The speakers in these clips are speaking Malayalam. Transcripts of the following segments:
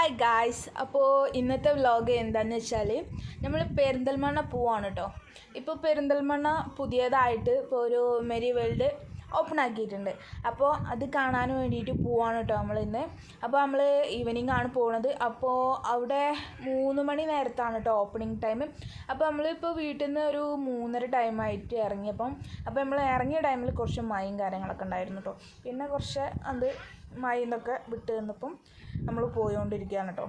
Hi guys. അപ്പോൾ ഇന്നത്തെ വ്ലോഗ് എന്താണെന്ന് വെച്ചാൽ നമ്മൾ പെരിന്തൽമണ്ണ പോവാണ് കേട്ടോ. ഇപ്പോൾ പെരിന്തൽമണ്ണ പുതിയതായിട്ട് ഇപ്പോൾ ഒരു മെരി വേൾഡ് ഓപ്പൺ ആക്കിയിട്ടുണ്ട്. അപ്പോൾ അത് കാണാൻ വേണ്ടിയിട്ട് പോവാണ് കേട്ടോ നമ്മൾ ഇന്ന്. അപ്പോൾ നമ്മൾ ഈവനിങ് ആണ് പോകുന്നത്. അപ്പോൾ അവിടെ 3 മണി നേരത്താണ് കേട്ടോ ഓപ്പണിംഗ് ടൈം. അപ്പോൾ നമ്മളിപ്പോൾ വീട്ടിൽ നിന്ന് ഒരു 3:30 ടൈമായിട്ട് ഇറങ്ങിയപ്പം അപ്പോൾ നമ്മൾ ഇറങ്ങിയ ടൈമിൽ കുറച്ച് മഴയും കാര്യങ്ങളൊക്കെ ഉണ്ടായിരുന്നു കേട്ടോ. പിന്നെ കുറച്ച് അത് മഴയിൽ നിന്നൊക്കെ വിട്ട് നിന്നപ്പം നമ്മൾ പോയിക്കൊണ്ടിരിക്കുകയാണ് കേട്ടോ.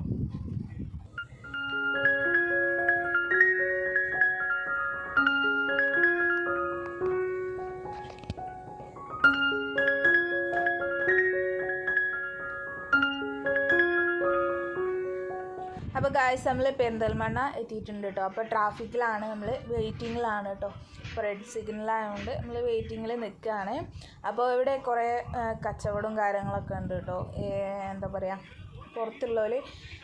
അപ്പോൾ ഗായ്സ് നമ്മൾ പെരിന്തൽമണ്ണ എത്തിയിട്ടുണ്ട് കേട്ടോ. അപ്പോൾ ട്രാഫിക്കിലാണ്, നമ്മൾ വെയിറ്റിങ്ങിലാണ് കേട്ടോ. ഇപ്പോൾ റെഡ് സിഗ്നലായതുകൊണ്ട് നമ്മൾ വെയിറ്റിങ്ങിൽ നിൽക്കുകയാണ്. അപ്പോൾ ഇവിടെ കുറേ കച്ചവടവും കാര്യങ്ങളൊക്കെ ഉണ്ട് കേട്ടോ. എന്താ പറയുക, പുറത്തുള്ളവർ.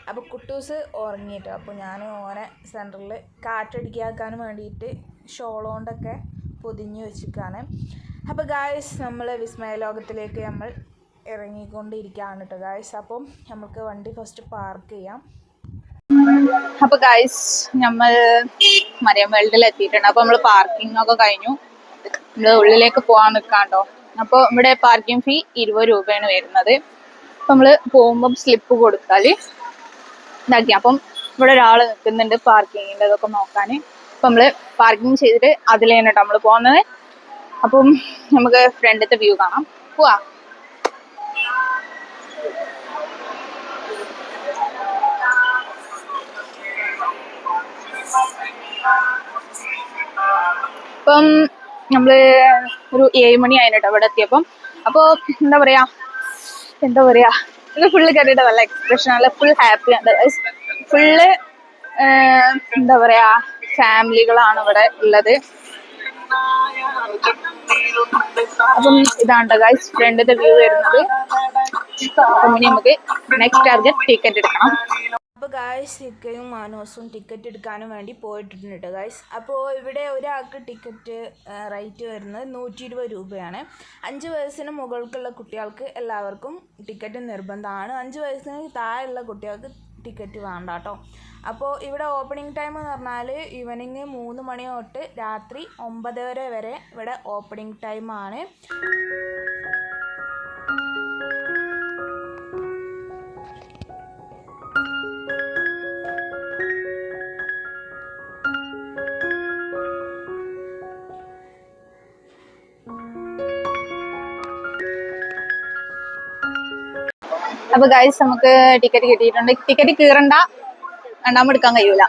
അപ്പോൾ കുട്ടൂസ് ഉറങ്ങിയിട്ടോ. അപ്പോൾ ഞാൻ ഓനെ സെൻറ്ററിൽ കാറ്റടിക്കാക്കാൻ വേണ്ടിയിട്ട് ഷോൾ കൊണ്ടൊക്കെ പൊതിഞ്ഞ് വെച്ചിരിക്കുകയാണ്. അപ്പോൾ ഗായ്സ് നമ്മൾ വിസ്മയ ലോകത്തിലേക്ക് നമ്മൾ ഇറങ്ങിക്കൊണ്ടിരിക്കുകയാണ് കേട്ടോ ഗായ്സ്. അപ്പം നമുക്ക് വണ്ടി ഫസ്റ്റ് പാർക്ക് ചെയ്യാം. അപ്പൊ ഗൈസ് നമ്മൾ മരിയം വേൾഡിൽ എത്തിയിട്ടുണ്ട്. അപ്പൊ നമ്മള് പാർക്കിംഗ് ഒക്കെ കഴിഞ്ഞു. നമ്മള് ഉള്ളിലേക്ക് പോകാൻ നിൽക്കാണ്ടോ. അപ്പൊ ഇവിടെ പാർക്കിംഗ് ഫീ 20 രൂപയാണ് വരുന്നത്. അപ്പൊ നമ്മള് പോകുമ്പോൾ സ്ലിപ്പ് കൊടുത്താല് ഇതാക്കി. അപ്പം ഇവിടെ ഒരാൾ നിൽക്കുന്നുണ്ട് പാർക്കിങ്ങിന്റെ ഇതൊക്കെ നോക്കാന്. അപ്പൊ നമ്മള് പാർക്കിംഗ് ചെയ്തിട്ട് അതിലാണ് കേട്ടോ നമ്മള് പോകുന്നത്. അപ്പം നമുക്ക് ഫ്രണ്ടിലത്തെ വ്യൂ കാണാം. പോവാ. ഇപ്പം നമ്മള് ഒരു 7 മണി ആയിട്ടോ ഇവിടെ എത്തിയപ്പം. അപ്പോൾ എന്താ പറയാ ഇത് ഫുള്ള് കയറിയിട്ട് നല്ല എക്സ്പ്രഷൻ, നല്ല ഫുൾ ഹാപ്പി ആണ്. ഫുള്ള് എന്താ പറയാ ഫാമിലികളാണ് ഇവിടെ ഉള്ളത്. അപ്പം ഇതാണ് ഗൈസ് ഫ്രണ്ടിന്റെ വ്യൂ വരുന്നത്. അപ്പം ഇനി നമുക്ക് നെക്സ്റ്റ് ടാർഗറ്റ് ടിക്കറ്റ് എടുക്കണം. അപ്പോൾ ഗായ്സ് ഇക്കയും മാനോസും ടിക്കറ്റ് എടുക്കാനും വേണ്ടി പോയിട്ടുണ്ട് കേട്ടോ ഗായ്സ്. അപ്പോൾ ഇവിടെ ഒരാൾക്ക് ടിക്കറ്റ് റേറ്റ് വരുന്നത് 120 രൂപയാണ്. 5 വയസ്സിന് മുകൾക്കുള്ള കുട്ടികൾക്ക് എല്ലാവർക്കും ടിക്കറ്റ് നിർബന്ധമാണ്. 5 വയസ്സിന് താഴെയുള്ള കുട്ടികൾക്ക് ടിക്കറ്റ് വേണ്ട കേട്ടോ. അപ്പോൾ ഇവിടെ ഓപ്പണിംഗ് ടൈം എന്ന് പറഞ്ഞാൽ ഈവനിങ് 3 മണി തൊട്ട് രാത്രി 9 വരെ ഇവിടെ ഓപ്പണിംഗ് ടൈമാണ്. അപ്പൊ ഗൈസ് നമുക്ക് ടിക്കറ്റ് കിട്ടിയിട്ടുണ്ട്. ടിക്കറ്റ് കീറണ്ട, രണ്ടാമത് എടുക്കാൻ കഴിയൂല.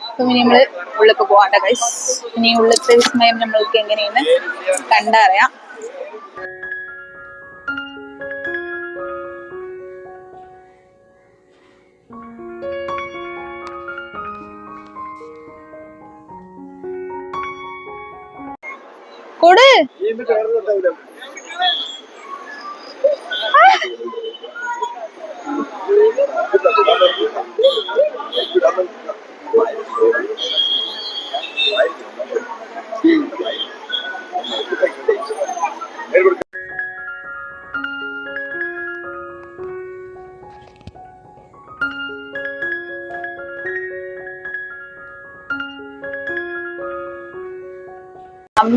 അപ്പൊ ഇനി നമ്മള് ഉള്ളിലേക്ക് പോവാണ്ട ഗൈസ്. ഇനി ഉള്ളിലത്തെ വിസ്മയം നമ്മൾക്ക് എങ്ങനെയെന്ന് കണ്ടറിയാം. കൂട്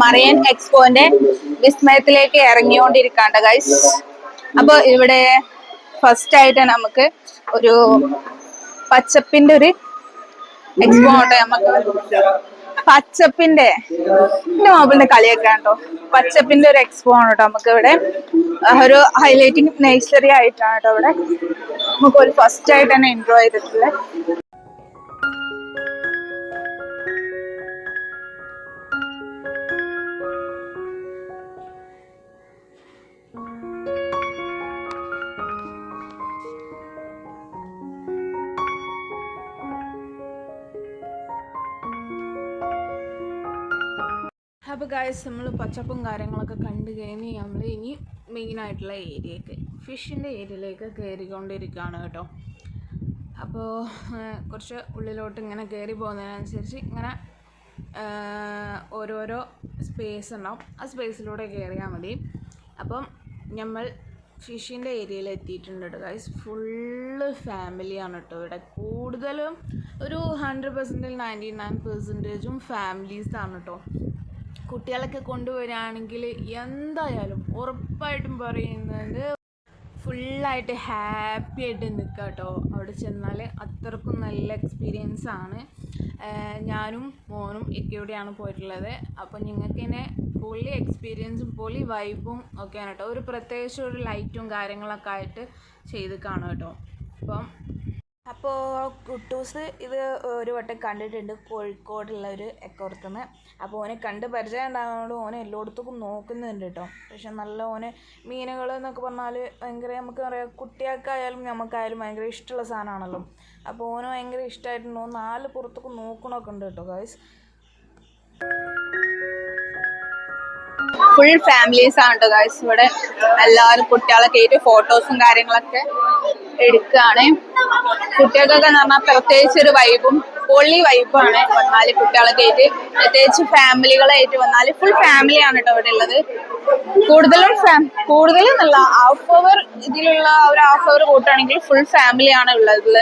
മറിയൻ എക്സ്പോന്റെ വിസ്മയത്തിലേക്ക് ഇറങ്ങിക്കൊണ്ടിരിക്കാണ്ട് ഗൈസ്. അപ്പൊ ഇവിടെ ഫസ്റ്റ് ആയിട്ട് നമുക്ക് ഒരു പച്ചപ്പിന്റെ ഒരു എക്സ്പോ ഉണ്ട്. നമുക്ക് പച്ചപ്പിന്റെ മൊബൈലിന്റെ കളിയൊക്കെ ഉണ്ടോ. പച്ചപ്പിന്റെ ഒരു എക്സ്പോ ആണ് കേട്ടോ. നമുക്ക് ഇവിടെ ഒരു ഹൈലൈറ്റിംഗ് നേഴ്സറി ആയിട്ടാണ് കേട്ടോ ഇവിടെ നമുക്ക് ഒരു ഫസ്റ്റ് ആയിട്ട് തന്നെ എൻജോയ് ചെയ്തിട്ടുള്ളത്. അപ്പോൾ ഗായ്സ് നമ്മൾ പച്ചപ്പും കാര്യങ്ങളൊക്കെ കണ്ടു കഴിഞ്ഞ് നമ്മൾ ഇനി മെയിനായിട്ടുള്ള ഏരിയക്ക്, ഫിഷിൻ്റെ ഏരിയയിലേക്ക് കയറിക്കൊണ്ടിരിക്കുകയാണ് കേട്ടോ. അപ്പോൾ കുറച്ച് ഉള്ളിലോട്ട് ഇങ്ങനെ കയറി പോകുന്നതിനനുസരിച്ച് ഇങ്ങനെ ഓരോരോ സ്പേസ് ഉണ്ടാവും. ആ സ്പേസിലൂടെ കയറിയാൽ മതി. അപ്പം നമ്മൾ ഫിഷിൻ്റെ ഏരിയയിൽ എത്തിയിട്ടുണ്ട് കേട്ടോ ഗൈസ്. ഫുള്ള് ഫാമിലിയാണ് കേട്ടോ ഇവിടെ. കൂടുതലും ഒരു 100%, 99% ഫാമിലീസാണ് കേട്ടോ. കുട്ടികളൊക്കെ കൊണ്ടുവരികയാണെങ്കിൽ എന്തായാലും ഉറപ്പായിട്ടും പറയുന്നത് ഫുള്ളായിട്ട് ഹാപ്പി ആയിട്ട് നിൽക്കുക കേട്ടോ. അവിടെ ചെന്നാൽ അത്രക്കും നല്ല എക്സ്പീരിയൻസ് ആണ്. ഞാനും മോനും ഇക്കയോടെയാണ് പോയിട്ടുള്ളത്. അപ്പോൾ നിങ്ങൾക്ക് തന്നെ പൊളി എക്സ്പീരിയൻസും പൊളി വൈബും ഒക്കെയാണ് കേട്ടോ. ഒരു പ്രത്യേകിച്ച് ഒരു ലൈറ്റും കാര്യങ്ങളൊക്കെ ആയിട്ട് ചെയ്ത് കാണും കേട്ടോ. അപ്പോൾ കുട്ടൂസ് ഇത് ഒരു വട്ടം കണ്ടിട്ടുണ്ട്, കോഴിക്കോടുള്ള ഒരു എക്കോർത്തുനിന്ന്. അപ്പോൾ ഓനെ കണ്ട് പരിചയം ഉണ്ടാകുന്നതുകൊണ്ട് ഓനെ എല്ലായിടത്തും നോക്കുന്നുണ്ട് കേട്ടോ. പക്ഷെ നല്ല ഓനെ മീനുകൾ എന്നൊക്കെ പറഞ്ഞാൽ ഭയങ്കര, നമുക്ക് പറയാം, കുട്ടികൾക്കായാലും നമുക്കായാലും ഭയങ്കര ഇഷ്ടമുള്ള സാധനമാണല്ലോ. അപ്പോൾ ഓന് ഭയങ്കര ഇഷ്ടമായിട്ടുണ്ടോ 4 പുറത്തൊക്കെ നോക്കണമൊക്കെ ഉണ്ട് കേട്ടോ ഗൈസ്. ഫുൾ ഫാമിലീസ് ആണ് കേട്ടോ ഗൈസ്. ഇവിടെ എല്ലാവരും കുട്ടികളൊക്കെ ആയിട്ട് ഫോട്ടോസും കാര്യങ്ങളൊക്കെ എടുക്കുകയാണ്. കുട്ടികൾക്കൊക്കെ എന്ന് പറഞ്ഞാൽ പ്രത്യേകിച്ച് ഒരു വൈബും പൊള്ളി വൈബാണ് വന്നാൽ കുട്ടികളൊക്കെ ആയിട്ട്. പ്രത്യേകിച്ച് ഫാമിലികളായിട്ട് വന്നാൽ ഫുൾ ഫാമിലിയാണ് കേട്ടോ ഇവിടെ ഉള്ളത്. കൂടുതലും എന്നല്ല, ഹാഫ് അവർ ഇതിലുള്ള ഒരു ഹാഫ് അവർ കൂട്ടുകയാണെങ്കിൽ ഫുൾ ഫാമിലിയാണ് ഉള്ളത്.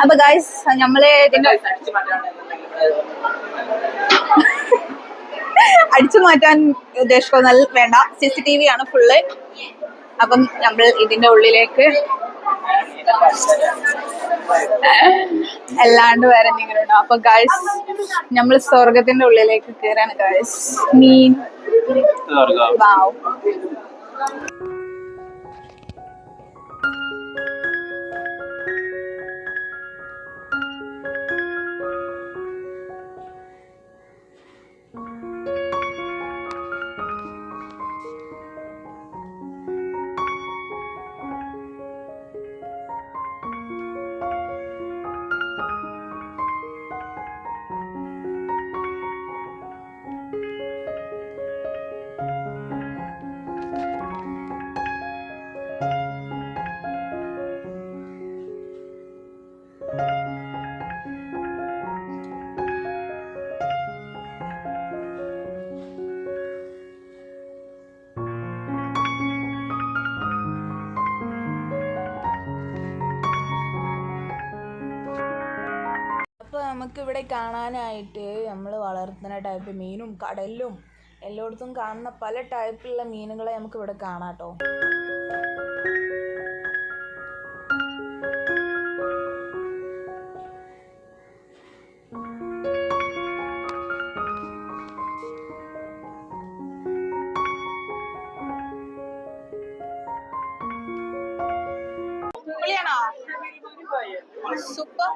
അപ്പൊ ഗൈസ് നമ്മള് ഇതിന്റെ അടിച്ചു മാറ്റാൻ ഉദ്ദേശിക്കുന്നത് വേണ്ട, CCTV ആണ് ഫുള്ള്. അപ്പം നമ്മൾ ഇതിന്റെ ഉള്ളിലേക്ക് അല്ലാണ്ട് വേറെ എന്തെങ്കിലും ഉണ്ടോ? അപ്പൊ ഗൈസ് നമ്മൾ സ്വർഗത്തിന്റെ ഉള്ളിലേക്ക് കയറാണ് ഗൈസ്. മീൻ വാവ്. അപ്പോൾ നമുക്കിവിടെ കാണാനായിട്ട് നമ്മൾ വളർത്തുന്ന ടൈപ്പ് മീനും കടലിലും എല്ലായിടത്തും കാണുന്ന പല ടൈപ്പിലുള്ള മീനുകളെ നമുക്കിവിടെ കാണാം കേട്ടോ. സൂപ്പർ.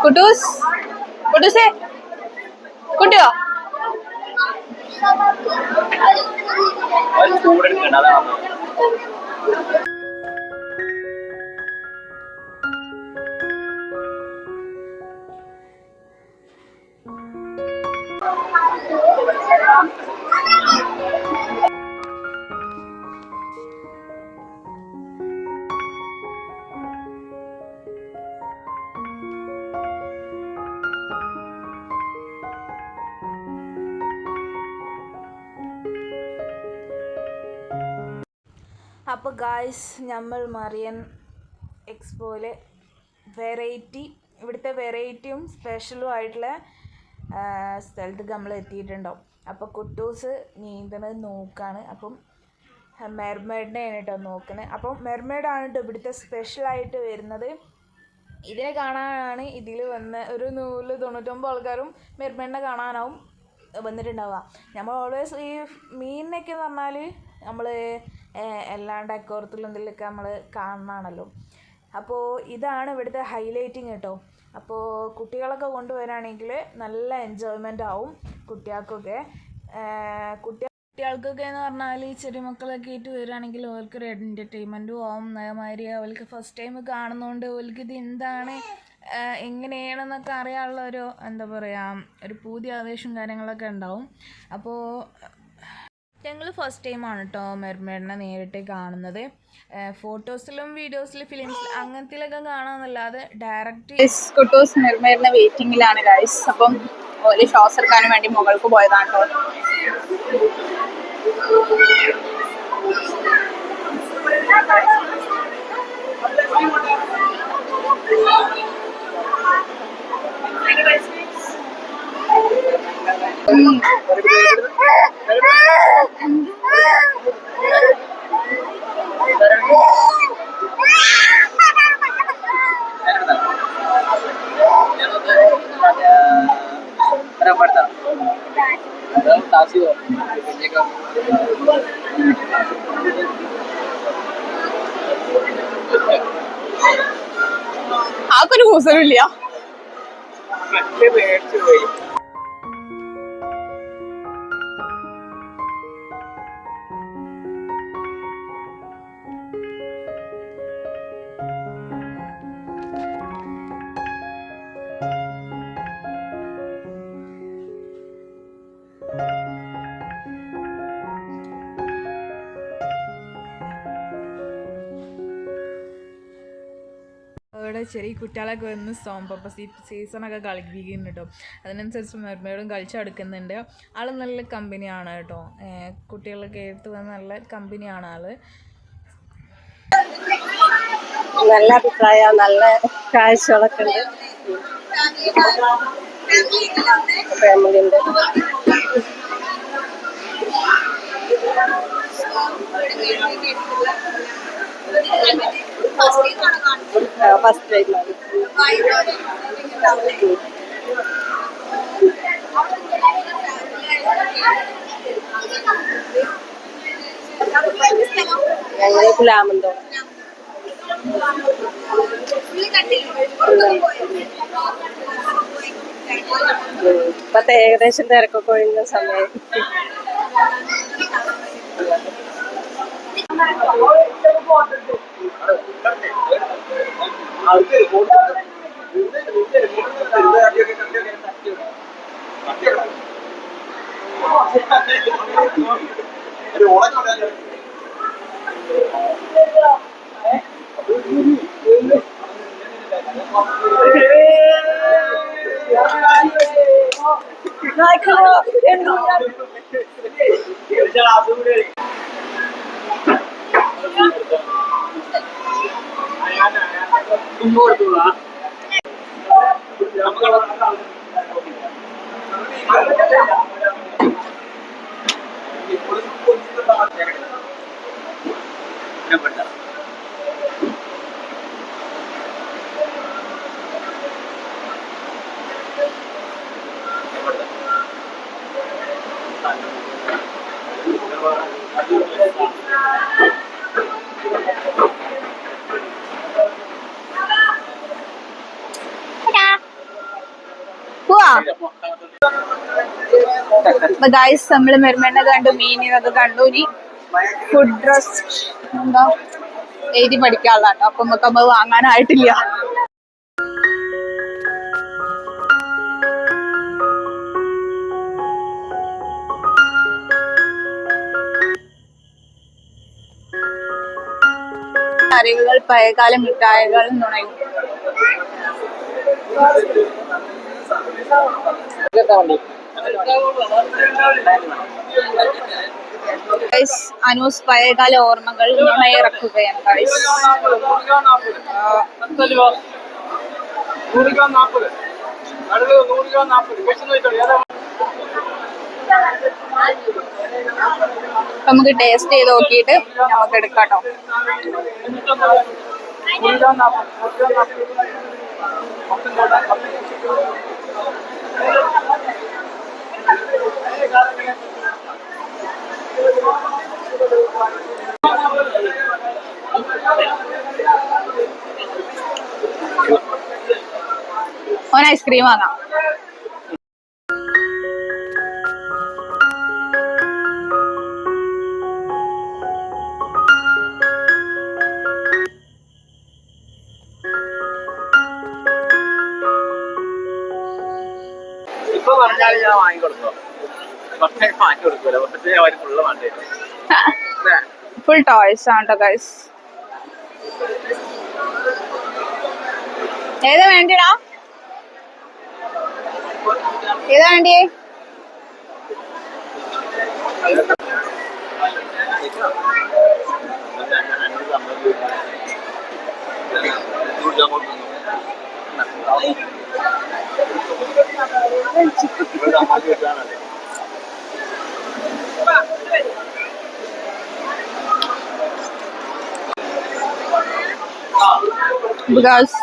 കുട്ടൂസ് കുട്ടൂസേ കുട്ടിയോ അപ്പോൾ ഗായ്സ് നമ്മൾ മറിയൻ എക്സ്പോയിൽ ഇവിടുത്തെ വെറൈറ്റിയും സ്പെഷ്യലും ആയിട്ടുള്ള സ്ഥലത്തേക്ക് നമ്മൾ എത്തിയിട്ടുണ്ടാവും. അപ്പോൾ കുട്ടൂസ് നീന്തണത് നോക്കുകയാണ്. അപ്പം മെർമെയ്ഡിനെയാണ് കേട്ടോ നോക്കുന്നത്. അപ്പം മെർമെയ്ഡാണ് കേട്ടോ ഇവിടുത്തെ സ്പെഷ്യലായിട്ട് വരുന്നത്. ഇതിനെ കാണാനാണ് ഇതിൽ വന്ന് ഒരു 199 ആൾക്കാരും മെർമെയ്ഡിനെ കാണാനാവും വന്നിട്ടുണ്ടാവുക. നമ്മൾ ഓൾവേസ് ഈ മീനിനൊക്കെ എന്ന് പറഞ്ഞാൽ നമ്മൾ എല്ലാ ഡെക്കോറത്തിലും എന്തെങ്കിലുമൊക്കെ നമ്മൾ കാണണമാണല്ലോ. അപ്പോൾ ഇതാണ് ഇവിടുത്തെ ഹൈലൈറ്റിങ് കേട്ടോ. അപ്പോൾ കുട്ടികളൊക്കെ കൊണ്ടുവരാണെങ്കിൽ നല്ല എൻജോയ്മെൻ്റ് ആവും കുട്ടികൾക്കൊക്കെ. കുട്ടികൾക്കൊക്കെ എന്ന് പറഞ്ഞാൽ ചെറിയ മക്കളൊക്കെ ആയിട്ട് വരികയാണെങ്കിൽ അവർക്കൊരു എൻ്റർടൈൻമെൻറ്റും ആവും. അതേമാതിരി അവർക്ക് ഫസ്റ്റ് ടൈം കാണുന്നതുകൊണ്ട് അവർക്ക് ഇത് എന്താണ് എങ്ങനെയാണെന്നൊക്കെ അറിയാനുള്ള ഒരു എന്താ പറയുക ഒരു പുതിയ ആവേശവും കാര്യങ്ങളൊക്കെ ഉണ്ടാവും. അപ്പോൾ ഞങ്ങൾ ഫസ്റ്റ് ടൈമാണ് കേട്ടോ മെർമെയ്ഡിനെ നേരിട്ട് കാണുന്നത്. ഫോട്ടോസിലും വീഡിയോസിലും ഫിലിംസിലും അങ്ങനത്തിലൊക്കെ കാണാമെന്നല്ലാതെ ഡയറക്റ്റ്. കുട്ടൂസ് മെർമെയ്ഡിനെ വെയിറ്റിംഗിലാണ് ഗൈസ്. അപ്പം ഓല് ഷോസ് എടുക്കാനും വേണ്ടി മുകൾക്ക് പോയതാണ് കേട്ടോ. ആക്കൊരു കൂസലുമില്ല. അവിടെ ചെറിയ കുട്ടികളൊക്കെ വന്ന് സോമ്പപ്പം സീസണൊക്കെ കളിപ്പിക്കുന്നുണ്ട് കേട്ടോ. അതിനനുസരിച്ച് മെർമെയ്ഡും കളിച്ചെടുക്കുന്നുണ്ട്. ആൾ നല്ല കമ്പനിയാണ് കേട്ടോ. കുട്ടികളൊക്കെ എടുത്ത് വന്ന് നല്ല കമ്പനിയാണ് ആള്. നല്ല അഭിപ്രായം, നല്ല കാഴ്ചകളൊക്കെ ഉണ്ട്. ഫാമിലി ഉണ്ട്. ഫസ്റ്റ് ടൈമാണ്. ഞങ്ങൾ കുലാമന്തോ ഇപ്പത്തെ ഏകദേശം തിരക്കൊക്കെ ഒഴിഞ്ഞ സമയം. അപ്പൊ ഗൈസ് നമ്മള് മെർമെണ്ണ കണ്ടു, മീനിനൊക്കെ കണ്ടു. ഇനി ഫുഡ് ഡ്രസ് എന്താ എഴുതി പഠിക്കാനുള്ളതാട്ടോ. അപ്പൊ നമുക്ക് വാങ്ങാനായിട്ടില്ല. അറിവുകൾ പഴയകാല മിഠായികൾ നുണയും. അനൂസ് പഴയകാല ഓർമ്മകൾ നുണയിറക്കുകയാണ്. നമുക്ക് ടേസ്റ്റ് ചെയ്ത് നോക്കിയിട്ട് നമുക്ക് എടുക്കാട്ടോ. ഓൻ ഐസ്ക്രീം വാങ്ങാം. ഇപ്പൊ പറഞ്ഞാൽ ഞാൻ വാങ്ങിക്കൊടുത്തോ, പക്ഷേ വാങ്ങി കൊടുക്കൂല, പക്ഷേ അവര് ഫുള്ള് വേണ്ടി ഫുൾ ടോയ്സ് ആണ് കേട്ടോ ഗൈസ്. ഏതാ വേണ്ടിടാ? ഏതാ വേണ്ടിയേ? ബിക്കോസ്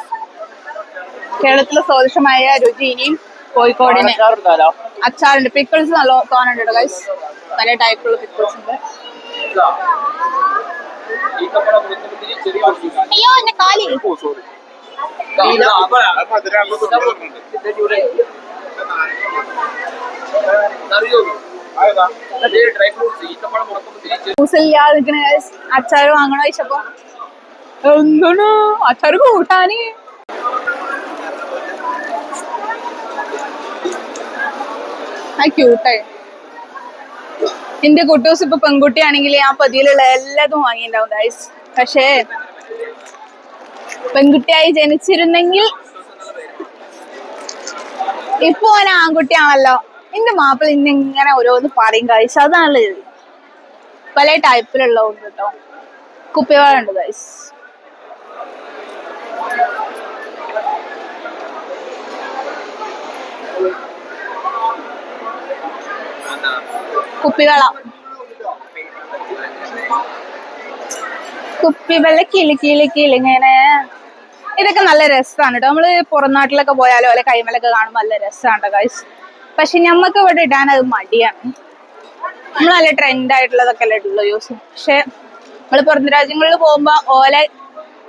കേരളത്തിലെ സ്വാദിഷ്ടമായ രുചി ഇനിയും കോഴിക്കോടിന് അച്ചാറുണ്ട്. പിക്കിൾസ് നല്ല തോന്നുന്നുണ്ട് കേട്ടോ ഗൈസ്. പല ടൈപ്പുള്ള പിക്കിൾസ് ഉണ്ട്. അയ്യോ എന്റെ കാലി. അച്ചാറ് വാങ്ങണോ ചോദിച്ചപ്പോ എന്താണ് അച്ചാറ് കൂട്ടാന്. ക്യൂട്ടായി. എന്റെ കുട്ടൂസ് ഇപ്പൊ പെൺകുട്ടിയാണെങ്കിൽ ആ പതിയിലുള്ള എല്ലാതും വാങ്ങിണ്ടാവും ഗൈസ്. പക്ഷേ പെൺകുട്ടിയായി ജനിച്ചിരുന്നെങ്കിൽ, ഇപ്പൊ ഓൻ ആൺകുട്ടിയാണല്ലോ. എന്റെ മാപ്പിള ഇന്നിങ്ങനെ ഓരോന്ന് പറയും ഗൈസ്. അതാണ് പല ടൈപ്പിലുള്ളതുണ്ട് കേട്ടോ. കുപ്പികളുണ്ട് ഗൈസ്. കുപ്പിവെള്ള കുപ്പിവെള്ള കിളിങ്ങനെ ഇതൊക്കെ നല്ല രസമാണ് കേട്ടോ. നമ്മള് പുറം നാട്ടിലൊക്കെ പോയാലോ അല്ലെ കൈമലൊക്കെ കാണുമ്പോൾ നല്ല രസമാണ് ഗൈസ്. പക്ഷെ ഞമ്മക്ക് ഇവിടെ ഇടാൻ അത് മടിയാണ്. നമ്മൾ നല്ല ട്രെൻഡ് ആയിട്ടുള്ളതൊക്കെ അല്ലേ ഇട്ടുള്ളൂ യൂസ്. പക്ഷെ നമ്മള് പുറം രാജ്യങ്ങളിൽ പോകുമ്പോ ഓല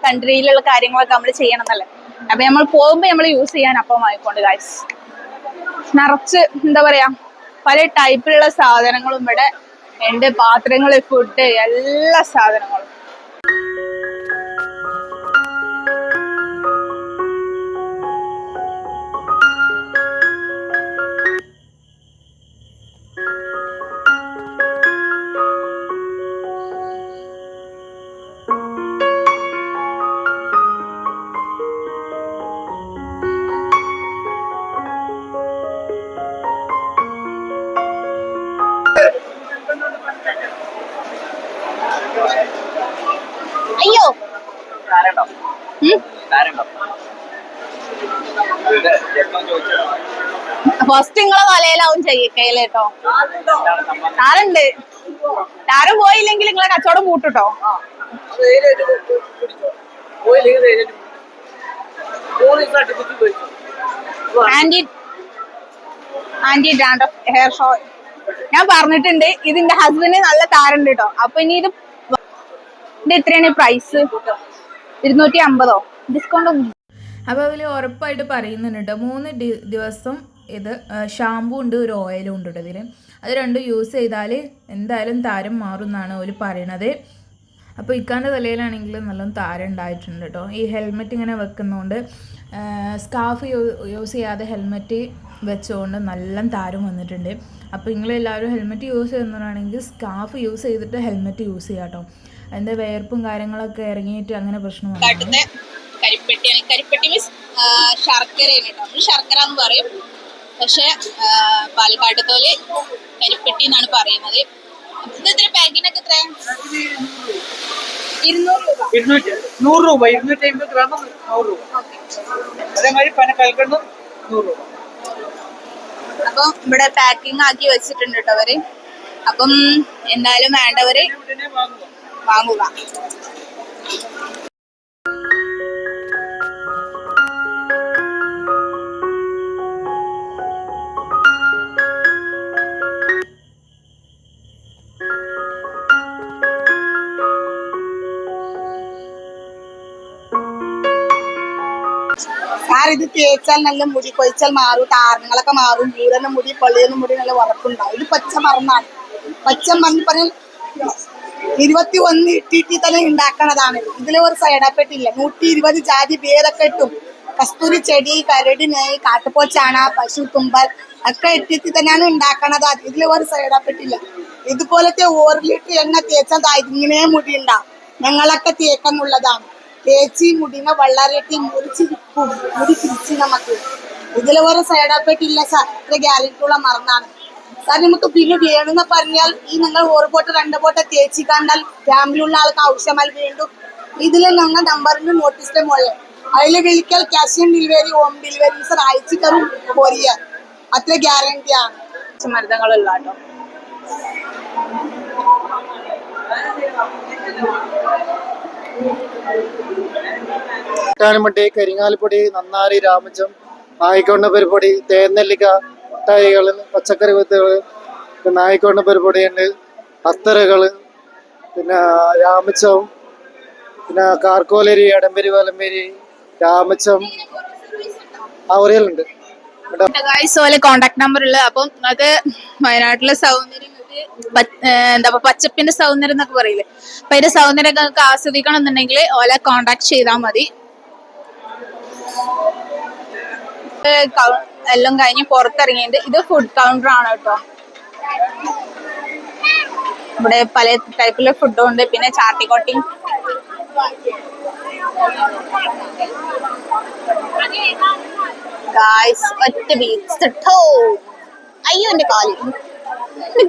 കൺട്രിയിലുള്ള കാര്യങ്ങളൊക്കെ നമ്മൾ ചെയ്യണം എന്നല്ലേ. അപ്പൊ നമ്മൾ പോകുമ്പോ നമ്മൾ യൂസ് ചെയ്യാൻ അപ്പം ആയിക്കൊണ്ട് ഗൈസ്. നിറച്ച് എന്താ പറയാ പല ടൈപ്പിലുള്ള സാധനങ്ങളും ഇവിടെ ഉണ്ട്. പാത്രങ്ങള്, ഫുഡ്, എല്ലാ സാധനങ്ങളും. അയ്യോ ഫസ്റ്റ് നിങ്ങളെ വലയിലാവും ചെയ്യക്കേട്ടോ. താരുണ്ട്. താരം പോയില്ലെങ്കിൽ നിങ്ങളെ കച്ചവടം കൂട്ടുട്ടോ. ആന്റി ഡാൻഡ്രഫ് ഹെയർ ഷോ ഞാൻ പറഞ്ഞിട്ടുണ്ട്. ഇതിന്റെ ഹസ്ബൻഡ് നല്ല താരണ്ട് കേട്ടോ. അപ്പൊ ഇനി ഇത് എത്രയാണ് പ്രൈസ്? 250. ഡിസ്കൗണ്ട് ഒന്നും. അപ്പോൾ അതിൽ ഉറപ്പായിട്ട് പറയുന്നുണ്ട് കേട്ടോ. 3 ദിവസം ഇത് ഷാമ്പൂ ഉണ്ട്, ഒരു ഓയിലും ഉണ്ട് കേട്ടോ ഇതിൽ. അത് രണ്ടും യൂസ് ചെയ്താൽ എന്തായാലും താരം മാറും എന്നാണ് അവർ പറയണത്. അപ്പോൾ ഇക്കാൻ്റെ തലയിലാണെങ്കിൽ നല്ലോണം താരം ഉണ്ടായിട്ടുണ്ട് കേട്ടോ. ഈ ഹെൽമെറ്റ് ഇങ്ങനെ വെക്കുന്നതുകൊണ്ട് സ്കാർഫ് യൂസ് ചെയ്യാതെ ഹെൽമെറ്റ് വെച്ചുകൊണ്ട് നല്ല താരം വന്നിട്ടുണ്ട്. അപ്പോൾ നിങ്ങളെല്ലാവരും ഹെൽമെറ്റ് യൂസ് ചെയ്യുന്നവരാണെങ്കിൽ സ്കാർഫ് യൂസ് ചെയ്തിട്ട് ഹെൽമെറ്റ് യൂസ് ചെയ്യാം കേട്ടോ. അതിൻ്റെ വേർപ്പും കാര്യങ്ങളൊക്കെ ഇറങ്ങിയിട്ട് അങ്ങനെ പ്രശ്നം വന്നു. കരിപ്പെട്ടിയാണ്. കരിപ്പെട്ടി മീൻസ് ശർക്കരയാണ് കേട്ടോ. നമ്മൾ ശർക്കര എന്ന് പറയും, പക്ഷെ പാലക്കാട്ടത്തോല് കരിപ്പെട്ടി എന്നാണ് പറയുന്നത്. ഇത് എത്ര പാക്കിനൊക്കെ എത്ര? 100 രൂപ. 250 ഗ്രാം 100 രൂപ. അതേമാതിരി പനക്കൽക്കണ്ടും 100 രൂപ. അപ്പം ഇവിടെ പാക്കിംഗ് ആക്കി വെച്ചിട്ടുണ്ട് കേട്ടോ അവര്. അപ്പം എന്തായാലും വേണ്ടവര് വാങ്ങുക. ഇത് തേച്ചാൽ നല്ല മുടി കൊഴിച്ചാൽ മാറും, താരങ്ങളൊക്കെ മാറും, ഊരന്റെ മുടി പള്ളിയെന്ന മുടി നല്ല ഉറപ്പുണ്ടാവും. ഇത് പച്ച മറന്നാണ്. പച്ച മണ്ണ് പറഞ്ഞാൽ 21 ഇട്ടിട്ട് തന്നെ ഉണ്ടാക്കണതാണ്. ഇതിലെ ഒരു സൈഡ് എഫക്റ്റ് ഇല്ല. 120 ജാതി പേരൊക്കെ ഇട്ടും കസ്തൂരി ചെടി, കരടി, നെയ്, കാട്ടുപോച്ചാണ, പശു തുമ്പൽ ഒക്കെ ഇട്ടിട്ട് തന്നെയാണ് ഉണ്ടാക്കണത്. ഇതിലെ ഒരു സൈഡ് എഫക്റ്റ് ഇല്ല. ഇതുപോലത്തെ 1 ലിറ്റർ എണ്ണ തേച്ചാൽ ഇങ്ങനെ മുടി ഉണ്ടാവും. ഞങ്ങളൊക്കെ തേക്കുന്നുള്ളതാണ്. തേച്ചി മുടിനെ വെള്ളരട്ടി മുറിച്ച് വിൽക്കും. മുടി പിരിച്ച് നമുക്ക്. ഇതിലെ ഒരു സൈഡ് എഫക്റ്റ് ഇല്ല സാർ. ഇത്ര ഗ്യാരണ്ടിയുള്ള മറന്നാണ് സാർ. നമുക്ക് പിന്നെ വേണമെന്ന് പറഞ്ഞാൽ ഈ നിങ്ങൾ 1 ബോട്ട് 2 ബോട്ട് തേച്ചി കണ്ടാൽ ഫാമിലിയുള്ള ആൾക്ക് ആവശ്യമായി വീണ്ടും ഇതിൽ ഞങ്ങൾ നമ്പറിന് നോട്ടീസിലെ മോളെ അതിൽ വിളിക്കൽ cash on delivery, home delivery sir അയച്ചു തരും. കൊറിയർ അത്ര ഗ്യാരണ്ടിയാണ്. മരുന്നുകളുള്ള കേട്ടോ. കാനമട്ടി, കരിങ്ങാലിപ്പൊടി, നന്നാരി, രാമച്ചം, നായിക്കൊണ്ടപ്പരിപ്പൊടി, തേനെല്ലിക്ക, മിഠായികൾ, പച്ചക്കറി വിത്തുകൾ, പിന്നെ നായിക്കൊണ്ടപ്പരിപ്പൊടിയുണ്ട്, അത്തറുകൾ, പിന്നെ രാമച്ചം, പിന്നെ കാർക്കോലരി, എടമ്പരി, വലമ്പരി, രാമച്ചം അവറിയലുണ്ട്. കോണ്ടാക്ട് നമ്പർ ഉള്ളത്. അപ്പം അത് വയനാട്ടിലെ സൗന്ദര്യം എന്താ പച്ചപ്പിന്റെ സൗന്ദര്യം എന്നൊക്കെ പറയില്ലേ, അപ്പൊ അതിന്റെ സൗന്ദര്യം നിങ്ങൾക്ക് ആസ്വദിക്കണം എന്നുണ്ടെങ്കിൽ ഓലെ കോണ്ടാക്ട് ചെയ്താൽ മതി. എല്ലാം കഴിഞ്ഞ് പുറത്തിറങ്ങിയിട്ട് ഇത് ഫുഡ് കൗണ്ടർ ആണ് കേട്ടോ. ഇവിടെ പല ടൈപ്പിലെ ഫുഡും ഉണ്ട്. പിന്നെ ചാട്ടിക്കോട്ടി, ഒറ്റ ബീച്ച് കേട്ടോ. അയ്യോ എന്റെ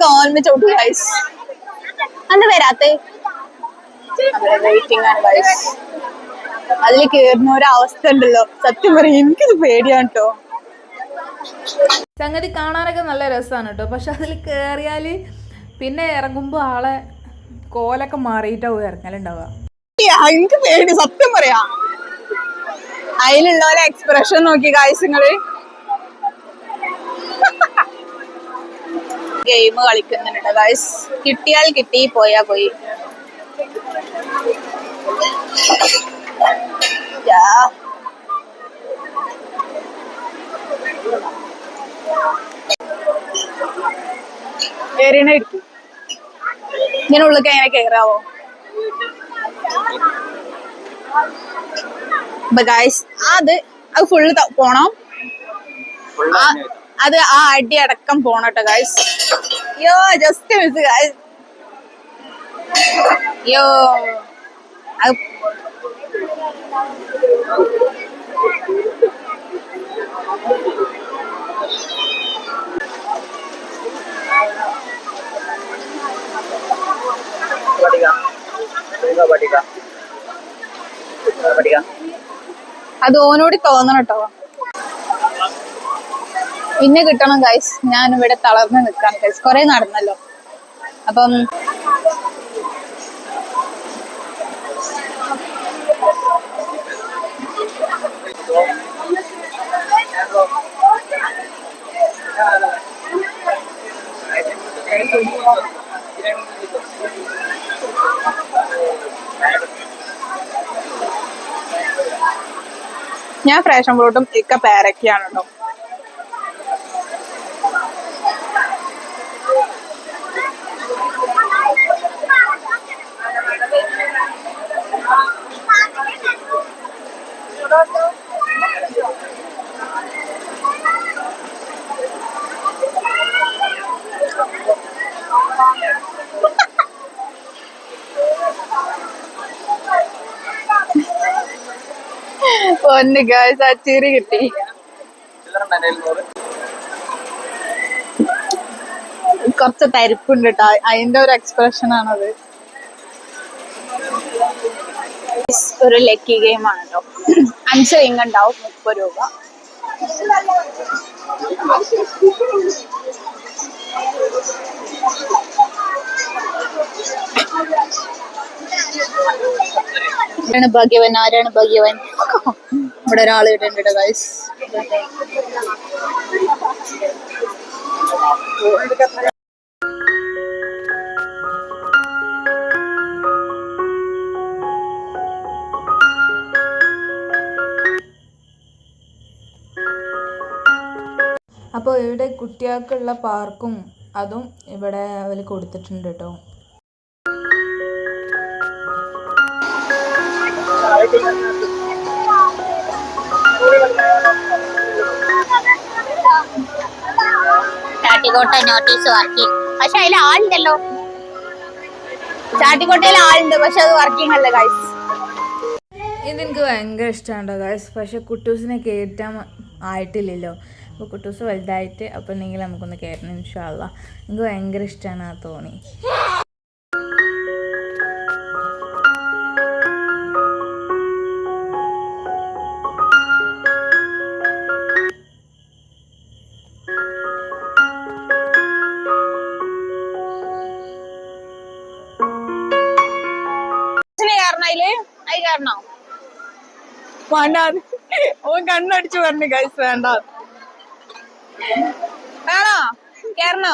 കാലിന് ചവിട്ടു ഗൈസ്. അന്ന് വരാത്തെ വെയിറ്റിംഗ് ആണ് ഗൈസ്. അതിൽ കേറുന്ന ഒരു അവസ്ഥ ഉണ്ടല്ലോ, സത്യം പറയും എനിക്കിത് പേടിയാണ് കേട്ടോ. സംഗതി കാണാനൊക്കെ നല്ല രസമാണ് കേട്ടോ. പക്ഷെ അതിൽ കയറിയാൽ പിന്നെ ഇറങ്ങുമ്പോൾ ആളെ കോലൊക്കെ മാറിയിട്ടാവും ഇറങ്ങലുണ്ടാവുക. എനിക്ക് പേടി സത്യം പറയാ. അതിലുള്ള എക്സ്പ്രഷൻ നോക്കി ഗൈസ് നിങ്ങള്. ഗെയിം കളിക്കുന്നുണ്ട് ഗൈസ്. കിട്ടിയാൽ കിട്ടി, പോയാ പോയി. ഇങ്ങനെ ഉള്ളിൽ എങ്ങനെ കേറാവോ? ഗൈസ് അത് ഫുള്ള് പോണം. അത് ആ അടി അടക്കം പോണട്ടോ ഗൈസ്. യോ ജസ്റ്റ് മിസ് ഗൈസ്. യോ അത് ഓനോട് തോന്നണം കേട്ടോ. പിന്നെ കിട്ടണം ഗൈസ്. ഞാൻ ഇവിടെ തളർന്ന് നിൽക്കാണ് ഗൈസ്. കുറെ നടന്നല്ലോ. അപ്പം ഞാൻ ഫ്രേഷൻ ഫ്രൂട്ടും ഇക്ക പേരക്കയാണ് കേട്ടോ. പൊന്ന് ഗൈസ് ആ ചിരി കിട്ടി. കുറച്ച് തരിപ്പുണ്ട് കേട്ടോ, അതിന്റെ ഒരു എക്സ്പ്രഷൻ ആണത്. ഒരു ലക്കി ഗെയിം ആണ് കേട്ടോ. 5 റിംഗ് ഉണ്ടാവും, 30 രൂപ. ആരാണ് ഭാഗ്യവൻ, ആരാണ് ഭാഗ്യവൻ? ഇവിടെ ഒരാൾ ഇട്ടുണ്ട് ഗൈസ്. അപ്പോൾ ഇവിടെ കുട്ടികൾക്കുള്ള പാർക്കും അതും ഇവിടെ അവർ കൊടുത്തിട്ടുണ്ട് കേട്ടോ. ചാട്ടിക്കോട്ട നോട്ടീസ് വർക്കിംഗ്, പക്ഷെ അതിൽ ആളുണ്ടല്ലോ. ചാട്ടിക്കോട്ടയിൽ ആളുണ്ട്, പക്ഷെ അത് വർക്കിംഗ് അല്ല ഗൈസ്. ഇതെനിക്ക് ഭയങ്കര ഇഷ്ടമാണ് ഗൈസ്. പക്ഷെ കുട്ടൂസിനെ കയറ്റാൻ ആയിട്ടില്ലല്ലോ. അപ്പോൾ കുട്ടൂസ് വലുതായിട്ട് അപ്പോൾ ഉണ്ടെങ്കിൽ നമുക്കൊന്ന് കയറണം ഇൻഷാ അല്ലാ. എനിക്ക് ഭയങ്കര ഇഷ്ടമാണ് ആ തോണി. വേണ്ട, ഓൻ കണ്ണടിച്ചു പറഞ്ഞു ഗൈസ്. വേണ്ട, വേണോ? കേറണോ?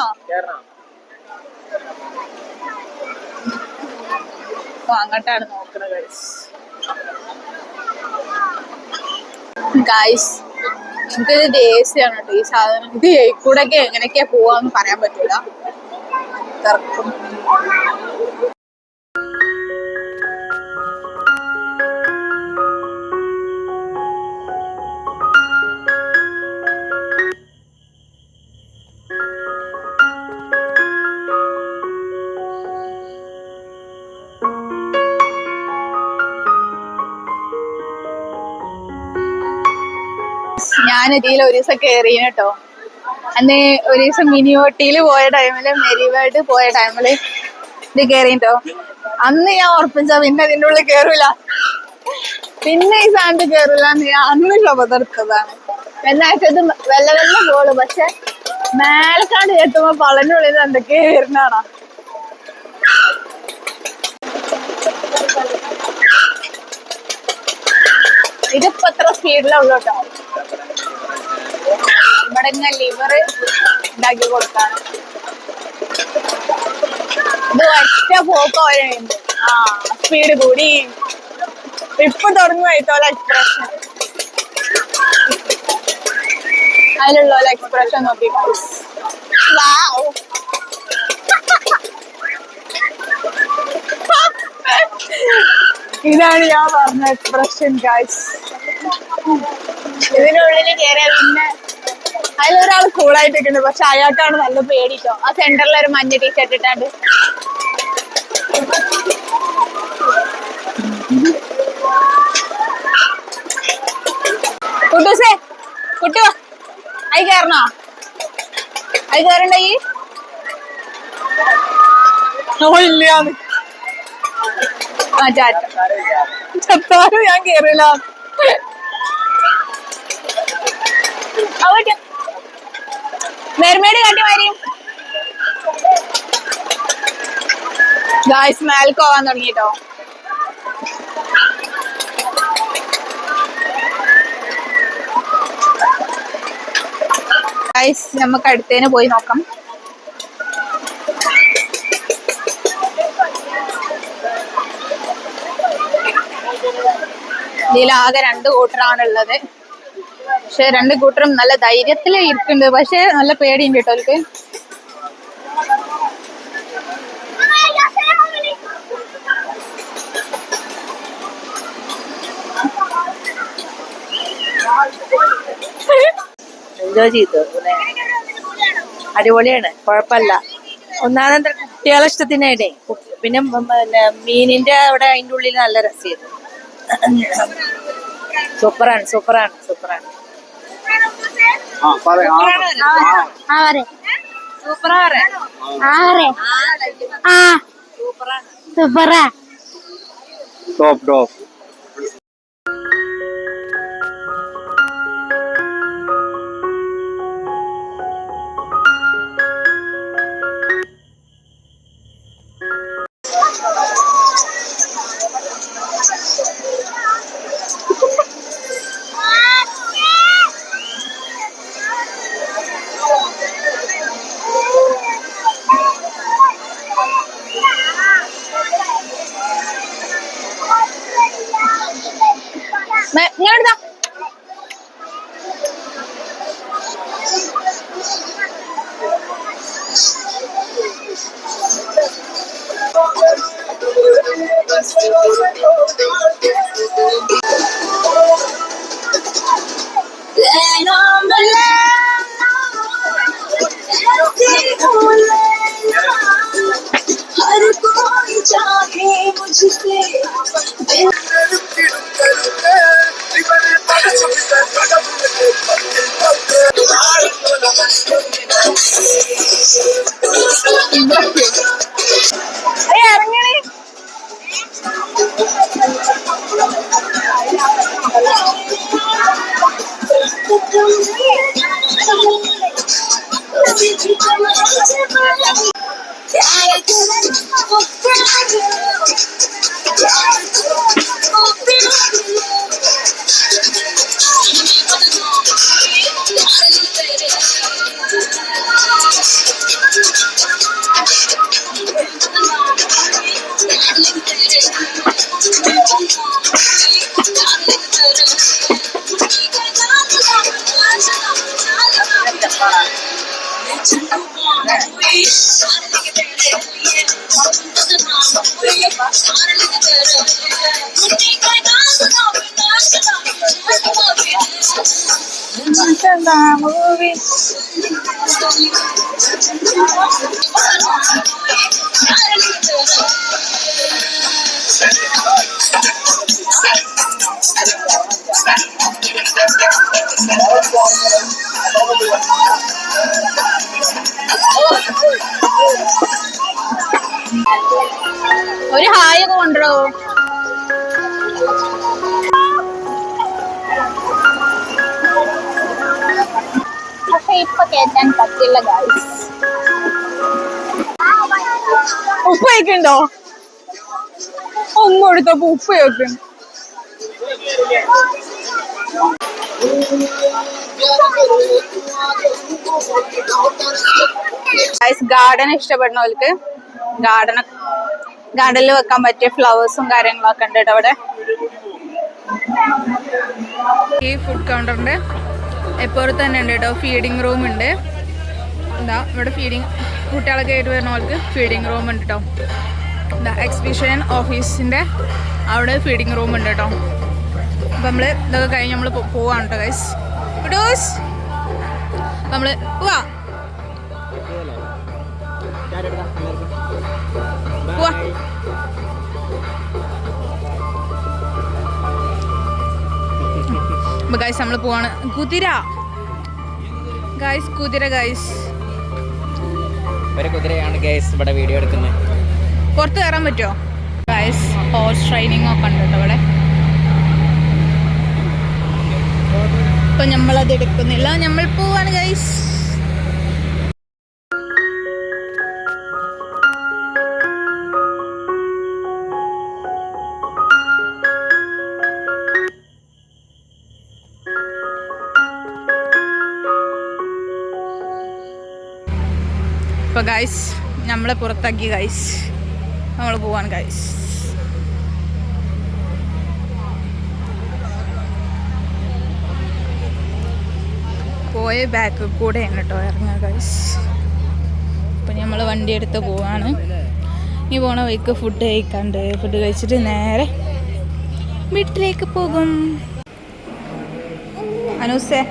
അങ്ങോട്ടാണ് നോക്കണത് ഗൈസ്. എനിക്കിത് ദേശീയാണ് കേട്ടോ ഈ സാധനം. ഇത് കൂടെ ഒക്കെ എങ്ങനെയൊക്കെയാ പോവാന്ന് പറയാൻ പറ്റൂല. തിരക്കും. ഞാൻ ഇതിൽ ഒരു ദിവസം കേറിയ കേട്ടോ. അന്ന് ഒരു ദിവസം മിനി ഊട്ടിയിൽ പോയ ടൈമില്, മെരിവേർഡ് പോയ ടൈമില് ഇത് കേറിട്ടോ. അന്ന് ഞാൻ ഉറപ്പിച്ച പിന്നെ ഇതിന്റെ ഉള്ളിൽ കേറൂല, പിന്നെ ഈ സാധനത്തിൽ കേറൂല എന്ന് ഞാൻ അന്ന് ശപഥെടുത്തതാണ്. എന്നാച്ചത് വെല്ല വെല്ല പോള്, പക്ഷെ മേലക്കാണ്ട് കേട്ടുമ്പോ പളന്റെ ഉള്ളിൽ എന്തൊക്കെ വരുന്നാണോ. ഇതിപ്പോ എത്ര സ്പീഡിലുള്ളൂ കേട്ടോ. ഇവിടെ ഇങ്ങനെ ലിവർ ഉണ്ടാക്കി കൊടുക്കാണ്. ഇത് ഒറ്റ പോക്ക് ഓരോണ്ട്. ആ സ്പീഡ് കൂടി ഇപ്പൊ തുടങ്ങി വൈത്തോല എക്സ്പ്രഷൻ. അതിലുള്ള എക്സ്പ്രഷൻ നോക്കി. ഇതാണ് ഞാൻ പറഞ്ഞ എക്സ്പ്രഷൻ ഗൈസ്. ഇതിനുള്ളിൽ കയറിയ പിന്നെ അതിലൊരാൾ കൂളായിട്ടൊക്കെ ഉണ്ട്, പക്ഷെ അയാൾക്കാണ് നല്ല പേടിട്ടോ. ആ സെന്ററിൽ ഒരു മഞ്ഞ ടീഷർട്ട് ഇട്ടാണ്ട്. കുട്ടൂസേ, കുട്ടു അയി കയറണോ? അയി കയറണ്ട ഈ ഇല്ലാന്ന്. ആ ചാറ്റ ചത്താലും ഞാൻ കേറില്ല. മെർമേഡ് കാട്ടി മാരി ഗായ്സ് മേൽക്ക് പോവാൻ തുടങ്ങിട്ടോ. ഗായ്സ് നമുക്ക് അടുത്തേന് പോയി നോക്കാം. ഇതിലാകെ 2 കൂട്ടറാണുള്ളത്. പക്ഷെ 2 കൂട്ടരും നല്ല ധൈര്യത്തില് ഇരിക്കുന്നുണ്ട്, പക്ഷെ നല്ല പേടിയുണ്ട് കേട്ടോ അവർക്ക്. എൻജോയ് ചെയ്തു. അടിപൊളിയാണ്, കുഴപ്പമില്ല. ഒന്നാമത് കുട്ടികളെ ഇഷ്ടത്തിനായിട്ടേ. പിന്നെ മീനിന്റെ അവിടെ അതിൻ്റെ ഉള്ളിൽ നല്ല രസമായിരുന്നു. സൂപ്പറാണ് സൂപ്പറാണ് സൂപ്പറാണ് സൂപ്പറാ ടോപ്പ് ടോപ്പ് ഞാൻ हर कोई चाहे मुझसे ഇറങ്ങണേ ഒരു ഹായ് ഒക്കെ കൊണ്ടുവരോ പക്ഷെ ഇപ്പൊ കേറ്റാൻ പറ്റില്ല ഗൈസ് ഉപ്പ് കഴിക്കണ്ടോ ഒന്നും എടുത്തപ്പോ ഉപ്പ് കഴിക്കുന്നു ഗാർഡൻ ഇഷ്ടപ്പെടുന്നവർക്ക് ഗാർഡനിൽ വെക്കാൻ പറ്റിയ ഫ്ലവേഴ്സും കാര്യങ്ങളൊക്കെ ഉണ്ട് കേട്ടോ അവിടെ. ഈ ഫുഡ് കൗണ്ടറിന്റെ എപ്പോഴും തന്നെ ഉണ്ട് കേട്ടോ ഫീഡിങ് റൂം ഉണ്ട്. എന്താ ഇവിടെ ഫീഡിങ് കുട്ടികളൊക്കെ ആയിട്ട് വരുന്നവർക്ക് ഫീഡിങ് റൂം ഉണ്ട് കേട്ടോ. എന്താ എക്സിബിഷൻ ഓഫീസിന്റെ അവിടെ ഫീഡിങ് റൂം ഉണ്ട് കേട്ടോ. അപ്പം നമ്മൾ ഇതൊക്കെ കഴിഞ്ഞ് നമ്മൾ പോവാണ് കേട്ടോ ഗൈസ്. വിഡോസ് നമ്മൾ പോവാ പോവാ. അപ്പം ഗൈസ് നമ്മൾ പോവാണ്. കുതിര ഗൈസ്, കുതിര ഗൈസ്, ഒരു കുതിരയാണ് ഗൈസ് ഇവിടെ വീഡിയോ എടുക്കുന്നത്. പുറത്ത് കയറാൻ പറ്റുമോ ഗൈസ്? ഹോഴ്സ് ട്രെയിനിങ് ഒക്കെ ഉണ്ട് കേട്ടോ ഇവിടെ. ഇപ്പൊ നമ്മളത് എടുക്കുന്നില്ല, നമ്മൾ പോവാണ് ഗൈസ്. ഇപ്പൊ ഗൈസ് നമ്മളെ പുറത്താക്കി ഗൈസ്, നമ്മൾ പോവാണ് ഗൈസ്. പോയ ബാക്ക് കൂടെയാണ് കേട്ടോ ഇറങ്ങുക ഗൈസ്. അപ്പം നമ്മൾ വണ്ടി എടുത്ത് പോവാണ്. ഈ പോണ വഴിക്ക് ഫുഡ് കഴിക്കാണ്ട്, ഫുഡ് കഴിച്ചിട്ട് നേരെ വീട്ടിലേക്ക് പോകും. അനൂസേ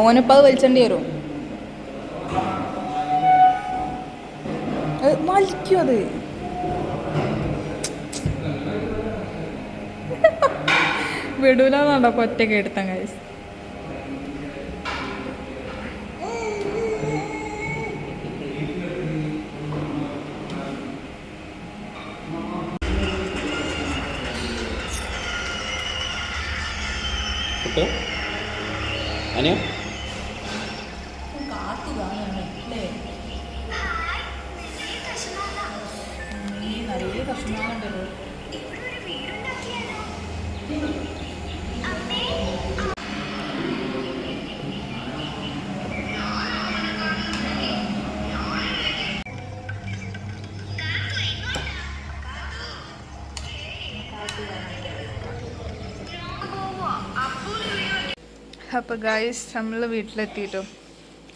ഓനിപ്പോൾ അത് വലിച്ചേണ്ടി വരും. വലിക്കും അത്. വിടൂലെന്നുണ്ടോ അപ്പോൾ ഒറ്റയ്ക്ക് എടുത്താൽ ഗൈസ്. അപ്പോൾ ഗൈസ് നമ്മൾ വീട്ടിലെത്തിയിട്ടോ.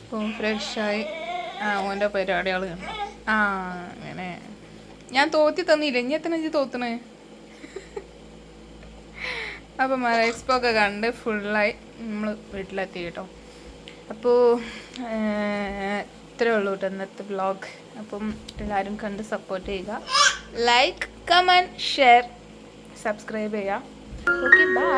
അപ്പോൾ ഫ്രഷായി ഓൻ്റെ പരിപാടികൾ കണ്ടു. അങ്ങനെ ഞാൻ തോത്തി തന്നില്ല, ഇനി എത്ര ഇഞ്ച് തോത്തണേ. അപ്പോൾ മര എക്സ്പോ ഒക്കെ കണ്ട് ഫുള്ളായി നമ്മൾ വീട്ടിലെത്തി കേട്ടോ. അപ്പോൾ ഇത്രയേ ഉള്ളൂ കേട്ടോ ഇന്നത്തെ വ്ളോഗ്. അപ്പം എല്ലാവരും കണ്ട് സപ്പോർട്ട് ചെയ്യുക. ലൈക്ക്, കമൻറ്റ്, ഷെയർ, സബ്സ്ക്രൈബ് ചെയ്യുക. Okay, by.